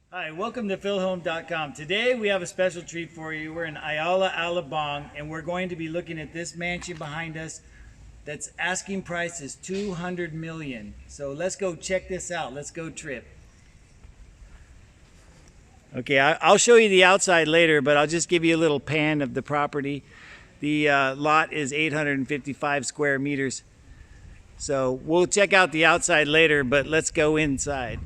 Hi, welcome to PhilHome.com. Today we have a special treat for you. We're in Ayala Alabang and we're going to be looking at this mansion behind us that's asking price is $200 million. So let's go check this out. Let's go trip. Okay, I'll show you the outside later, but I'll just give you a little pan of the property. The lot is 855 square meters. So we'll check out the outside later, but let's go inside.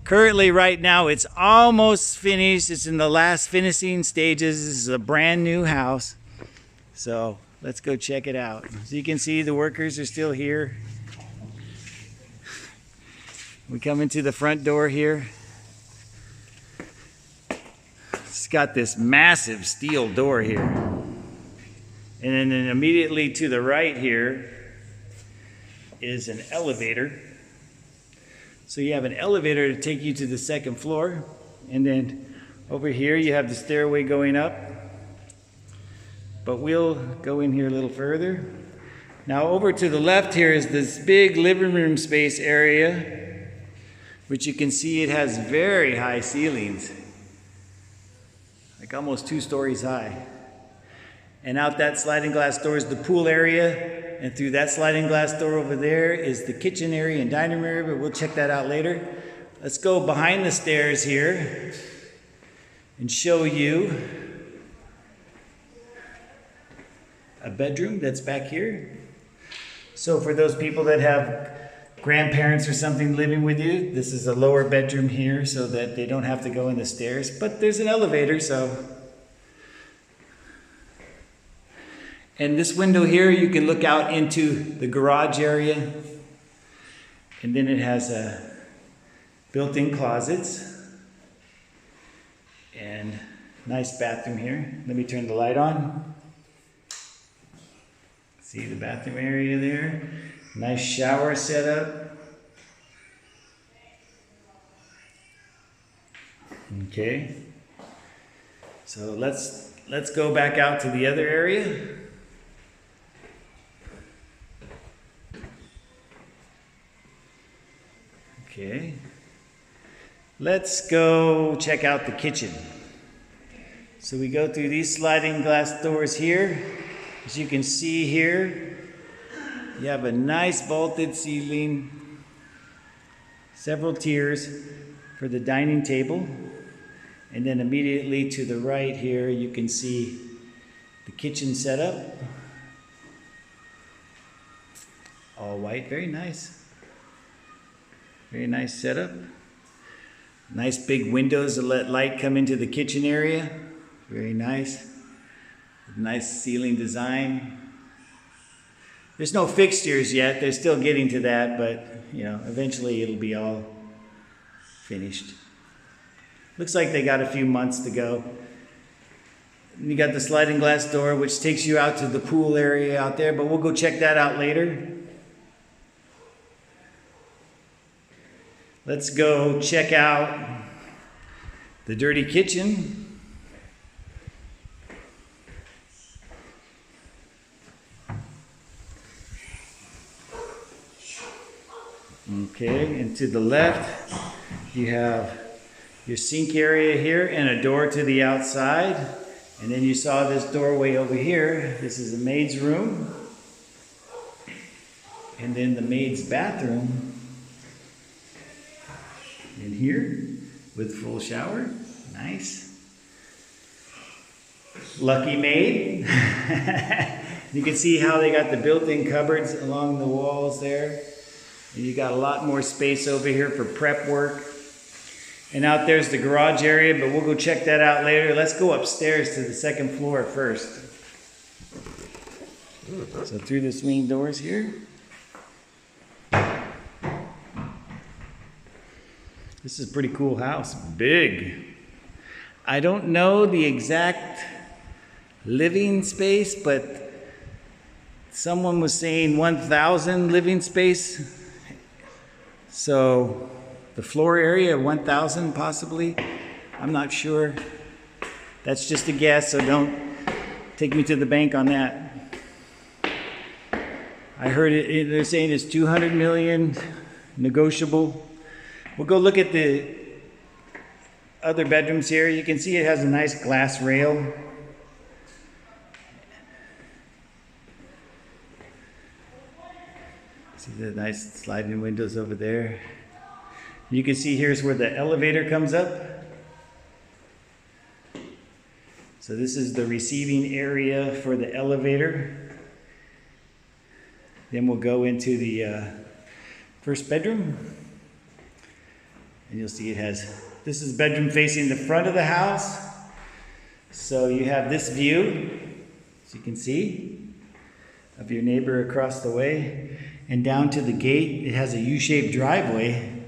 Currently, right now, it's almost finished. It's in the last finishing stages. This is a brand new house. So let's go check it out. So you can see the workers are still here. We come into the front door here. It's got this massive steel door here. And then immediately to the right here is an elevator. So you have an elevator to take you to the second floor, and then over here you have the stairway going up. But we'll go in here a little further. Now over to the left here is this big living room space area, which you can see it has very high ceilings, like almost 2 stories high. And out that sliding glass door is the pool area. And through that sliding glass door over there is the kitchen area and dining room area, but we'll check that out later. Let's go behind the stairs here and show you a bedroom that's back here. So for those people that have grandparents or something living with you, this is a lower bedroom here so that they don't have to go in the stairs. But there's an elevator, so. And this window here, you can look out into the garage area. And then it has built-in closets. And nice bathroom here. Let me turn the light on. See the bathroom area there. Nice shower setup. Okay. So let's go back out to the other area. Okay, let's go check out the kitchen. So we go through these sliding glass doors here. As you can see here, you have a nice vaulted ceiling, several tiers for the dining table. And then immediately to the right here, you can see the kitchen setup. All white, very nice. Very nice setup. Nice big windows to let light come into the kitchen area. Very nice. Nice ceiling design. There's no fixtures yet. They're still getting to that, but you know, eventually it'll be all finished. Looks like they got a few months to go. And you got the sliding glass door, which takes you out to the pool area out there, but we'll go check that out later. Let's go check out the dirty kitchen. Okay, and to the left, you have your sink area here and a door to the outside. And then you saw this doorway over here. This is the maid's room. And then the maid's bathroom in here with full shower. Nice. Lucky maid. You can see how they got the built-in cupboards along the walls there. And you got a lot more space over here for prep work. And out there's the garage area, but we'll go check that out later. Let's go upstairs to the second floor first. So through the swing doors here. This is a pretty cool house, big. I don't know the exact living space, but someone was saying 1,000 living space. So the floor area, 1,000 possibly. I'm not sure. That's just a guess, so don't take me to the bank on that. I heard they're saying it's 200 million, negotiable. We'll go look at the other bedrooms here. You can see it has a nice glass rail. See the nice sliding windows over there. You can see here's where the elevator comes up. So this is the receiving area for the elevator. Then we'll go into the first bedroom. And you'll see it has, this is bedroom facing the front of the house. So you have this view, as you can see, of your neighbor across the way. And down to the gate, it has a U-shaped driveway.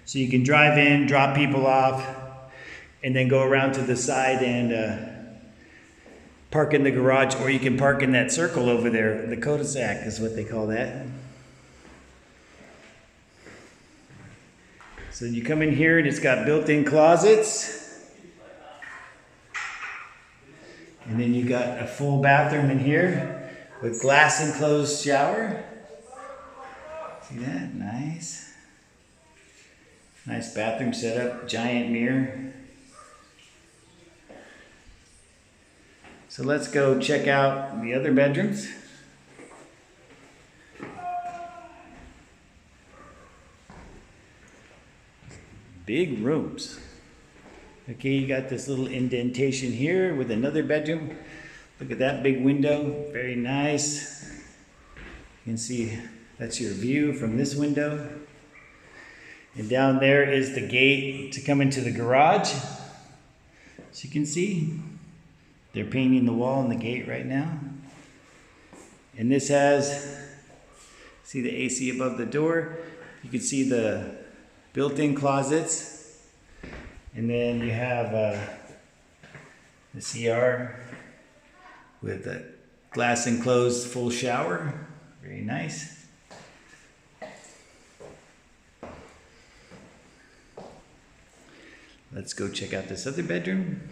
So you can drive in, drop people off, and then go around to the side and park in the garage, or you can park in that circle over there. The cul-de-sac is what they call that. So you come in here and it's got built-in closets. And then you got a full bathroom in here with glass enclosed shower. See that? Nice. Nice bathroom setup, giant mirror. So let's go check out the other bedrooms. Big rooms. Okay, you got this little indentation here with another bedroom. Look at that big window, very nice. You can see that's your view from this window. And down there is the gate to come into the garage. As you can see, they're painting the wall and the gate right now. And this has, see the AC above the door? You can see the built-in closets. And then you have the CR with a glass enclosed full shower. Very nice. Let's go check out this other bedroom.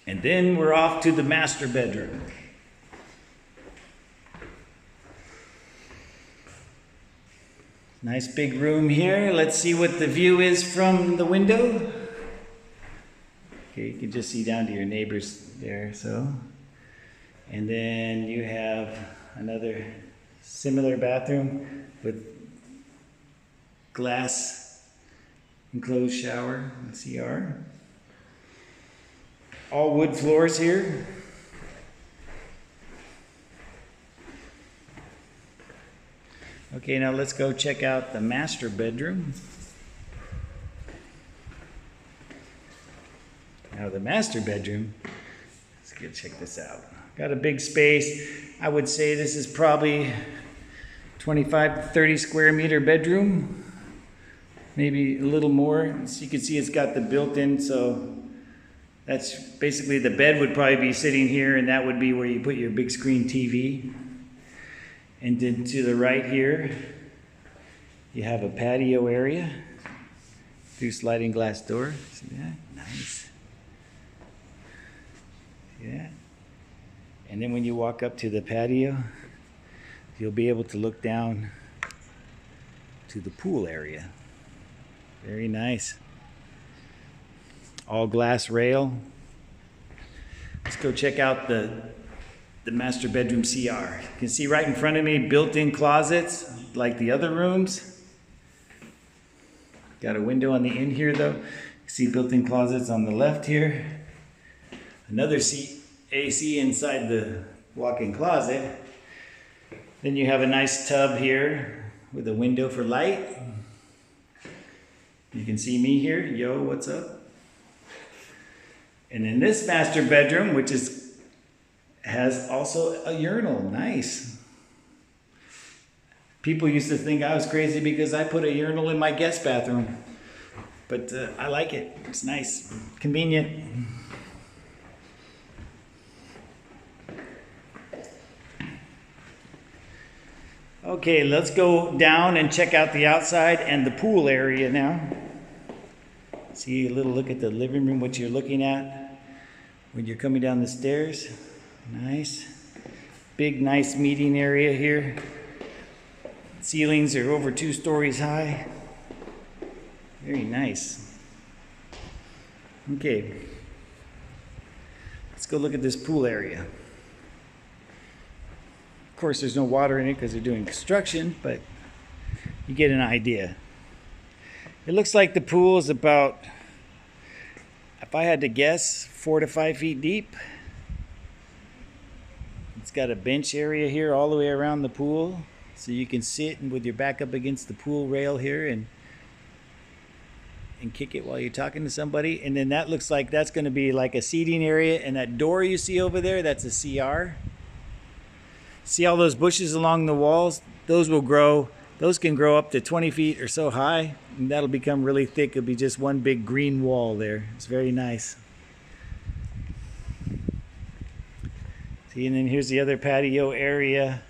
And then we're off to the master bedroom. Nice big room here. Let's see what the view is from the window. Okay, you can just see down to your neighbors there, so. And then you have another similar bathroom with glass enclosed shower and CR. All wood floors here. Okay, now let's go check out the master bedroom. Now the master bedroom, let's go check this out. Got a big space. I would say this is probably 25 to 30 square meter bedroom. Maybe a little more. So you can see it's got the built-in, so that's basically the bed would probably be sitting here, and that would be where you put your big screen TV. And then to the right here, you have a patio area through sliding glass door. See that? Nice. See that? And then when you walk up to the patio, you'll be able to look down to the pool area. Very nice. All glass rail. Let's go check out the master bedroom CR. You can see right in front of me built-in closets like the other rooms. Got a window on the end here though. You see built-in closets on the left here. Another AC inside the walk-in closet. Then you have a nice tub here with a window for light. You can see me here. Yo, what's up? And in this master bedroom, which has also a urinal. Nice. People used to think I was crazy because I put a urinal in my guest bathroom. But I like it. It's nice. Convenient. Okay, let's go down and check out the outside and the pool area now. See a little look at the living room, what you're looking at when you're coming down the stairs. Nice. Big, nice meeting area here. Ceilings are over 2 stories high. Very nice. Okay, let's go look at this pool area. Of course, there's no water in it because they're doing construction, but you get an idea. It looks like the pool is about, if I had to guess, 4 to 5 feet deep. It's got a bench area here all the way around the pool, so you can sit and with your back up against the pool rail here and kick it while you're talking to somebody. And then that looks like that's going to be like a seating area, and that door you see over there, that's a CR. See all those bushes along the walls? Those will grow. Those can grow up to 20 feet or so high, and that'll become really thick. It'll be just one big green wall there. It's very nice. See, and then here's the other patio area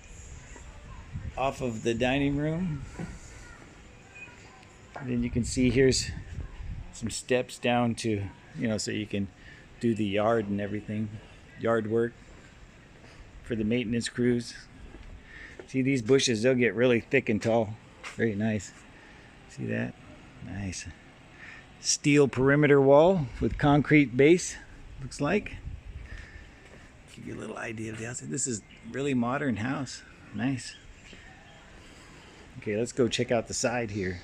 off of the dining room. And then you can see here's some steps down to, so you can do the yard and everything, yard work for the maintenance crews. See these bushes, they'll get really thick and tall. Very nice. See that? Nice. Steel perimeter wall with concrete base, looks like. Give you a little idea of the outside. This is really modern house. Nice. Okay, let's go check out the side here.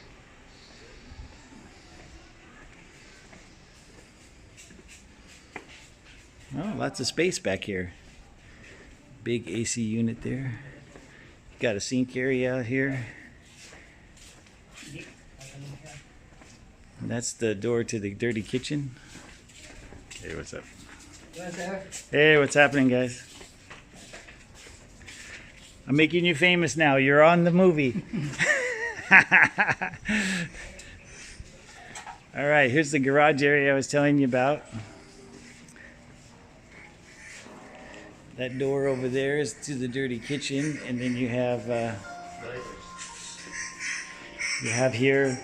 Oh, lots of space back here. Big AC unit there. Got a sink area out here. And that's the door to the dirty kitchen. Hey, what's up? Hey, what's happening, guys? I'm making you famous now. You're on the movie. All right, here's the garage area I was telling you about. That door over there is to the dirty kitchen, and then you have here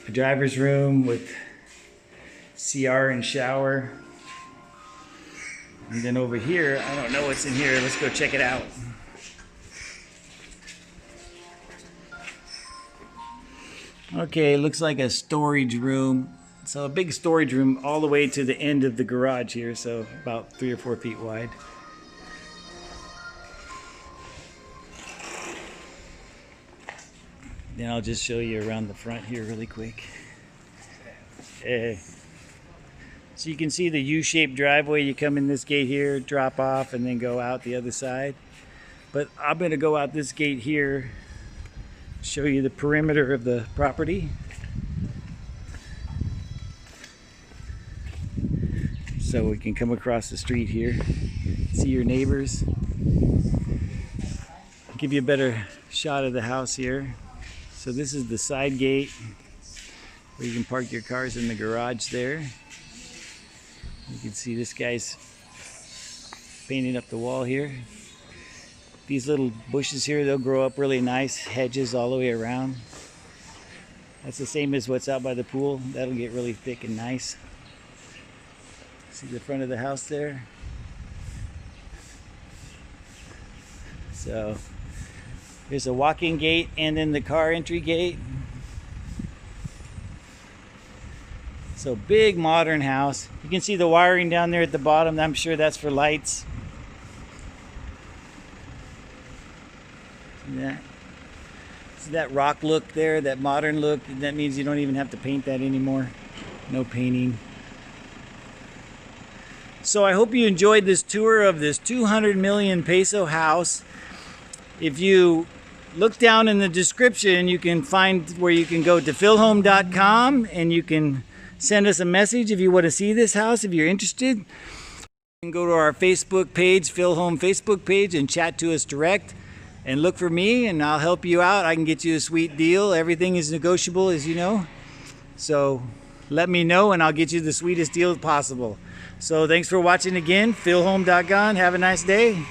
a driver's room with CR and shower. And then over here, I don't know what's in here. Let's go check it out. Okay, looks like a storage room. So a big storage room all the way to the end of the garage here, so about 3 or 4 feet wide. Then I'll just show you around the front here really quick. So you can see the U-shaped driveway. You come in this gate here, drop off, and then go out the other side. But I'm going to go out this gate here, show you the perimeter of the property. So we can come across the street here, see your neighbors. Give you a better shot of the house here. So this is the side gate where you can park your cars in the garage there. You can see this guy's painting up the wall here. These little bushes here, they'll grow up really nice, hedges all the way around. That's the same as what's out by the pool. That'll get really thick and nice. See the front of the house there? So there's a walk-in gate and then the car entry gate. So big modern house. You can see the wiring down there at the bottom. I'm sure that's for lights. See that? See that rock look there, that modern look? That means you don't even have to paint that anymore. No painting. So I hope you enjoyed this tour of this 200 million peso house. If you look down in the description, you can find where you can go to PhilHome.com and you can send us a message if you want to see this house, if you're interested. You can go to our Facebook page, PhilHome Facebook page, and chat to us direct. And look for me and I'll help you out. I can get you a sweet deal. Everything is negotiable, as you know. So let me know and I'll get you the sweetest deal possible. So thanks for watching again. PhilHome.com. Have a nice day.